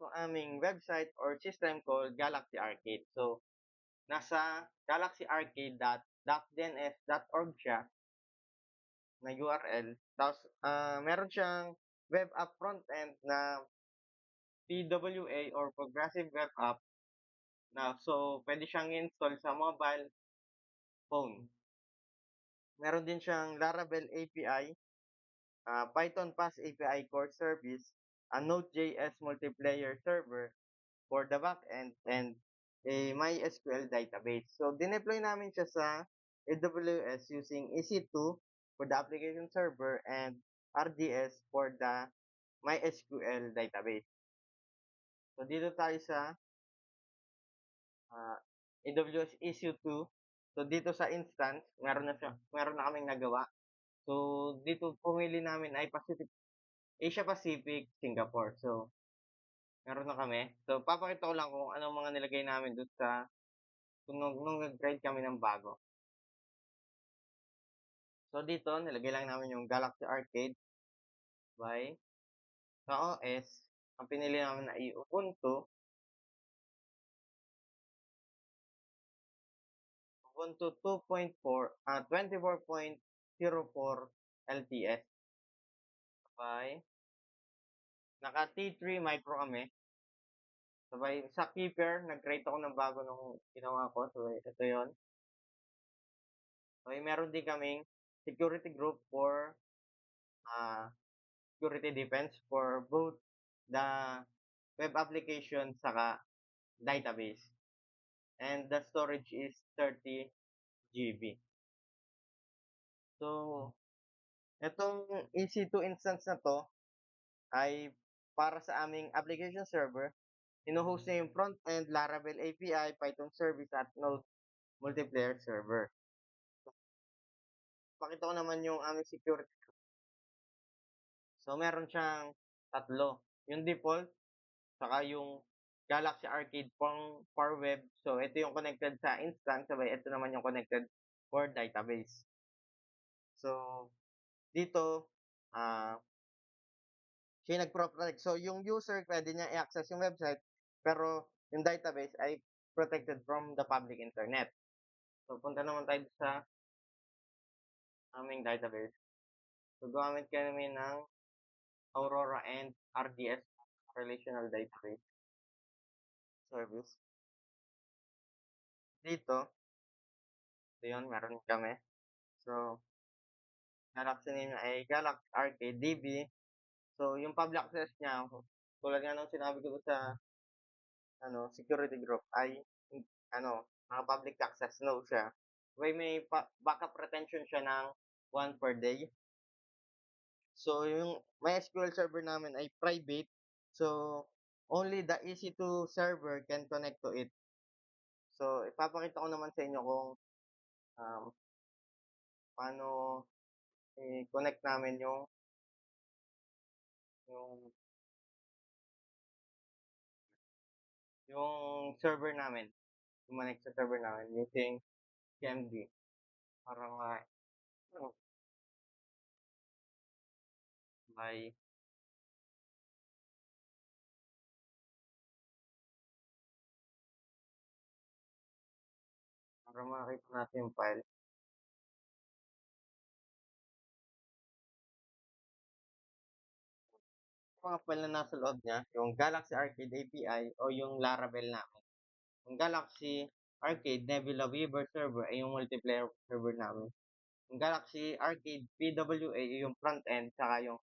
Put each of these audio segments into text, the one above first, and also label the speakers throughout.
Speaker 1: yung aming website or system called Galaxy Arcade. So, nasa galaxyarcade.dns.org siya na URL. Tapos, meron siyang web app frontend na PWA or Progressive Web App na so pwede siyang install sa mobile phone. Meron din siyang Laravel API, Python Fast API Core Service, a Node.js multiplayer server for the backend, and a MySQL database. So, dineploy namin siya sa AWS using EC2 for the application server and RDS for the MySQL database. So, dito tayo sa AWS EC2. So, dito sa instance, meron na kaming nagawa. So, dito pumili namin ay Asia Pacific, Singapore. So, meron na kami. So, papakita ko lang kung anong mga nilagay namin doon sa nung nag-create kami ng bago. So, dito nilagay lang namin yung Galaxy Arcade by sa OS. Ang pinili namin ay Ubuntu 2.4, 24.04 LTS. Sabay, naka T3 micro kami. Sabay, sa Keeper, nag-create ako ng bago nung ginawa ko. So, ito yon. Sabay, meron din kaming security group for security defense for both the web application saka database. And the storage is 30 GB. So, itong EC2 instance na to ay para sa aming application server. Ino-host niya yung front-end, Laravel API, Python service, at Node multiplayer server. Pakita ko naman yung aming security. So, meron siyang tatlo. Yung default, saka yung Galaxy Arcade for web. So, ito yung connected sa instance. Sabay, ito naman yung connected for database. So, dito, siya nag-protect. So, yung user, pwede niya i-access yung website, pero yung database ay protected from the public internet. So, punta naman tayo sa aming database. So, gumamit kami ng Aurora and RDS, Relational Database Service. Dito, so yun, meron kami. So, Galaxy name ay Galaxy Arcade DB. So, yung public access niya, tulad nga nung sinabi ko sa security group ay mga public access no siya. May backup retention siya ng 1 per day. So, yung MySQL server namin ay private. So, only the EC2 server can connect to it. So, ipapakita ko naman sa inyo kung um, paano i-connect namin yung yung server namin. Connect sa server namin using CMD. Parang by para makita natin yung file. Mga file na nasa loob niya, yung Galaxy Arcade API o yung Laravel namin. Yung Galaxy Arcade Nebula Weaver server ay yung multiplayer server namin. Yung Galaxy Arcade PWA yung front-end, saka yung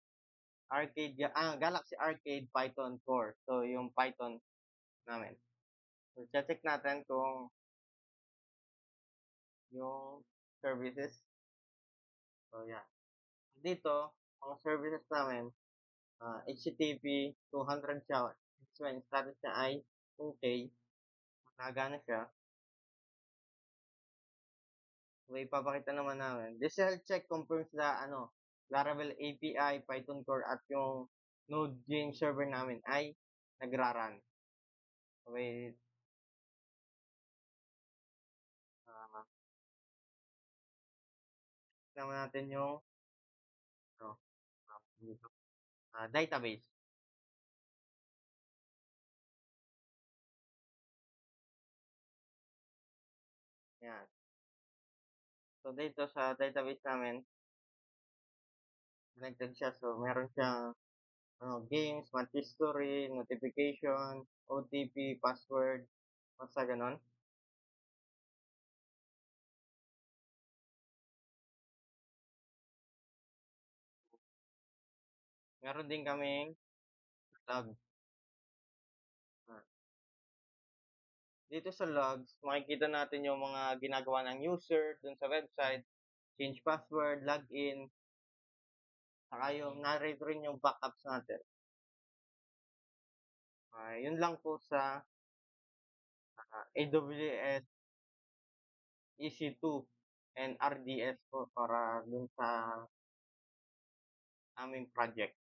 Speaker 1: Galaxy Arcade Python Core. So, yung Python namin. So, check natin kung yung services. So, yeah. Dito, ang services namin, HTTP 200 siya. So, yung status niya ay okay. Nagana siya. So, ipapakita naman namin. This health check confirms na Laravel API, Python Core, at yung Node.js server namin ay nagra-run. Okay. Naman natin yung database. yan. So, dito sa database namin, connected siya. So, meron siyang games, match history, notification, OTP, password, basta gano'n. Meron din kaming log. Ah, Dito sa logs, makikita natin yung mga ginagawa ng user dun sa website, change password, login, saka yung narrate rin yung backups natin. Yun lang po sa AWS EC2 and RDS po para dun sa aming project.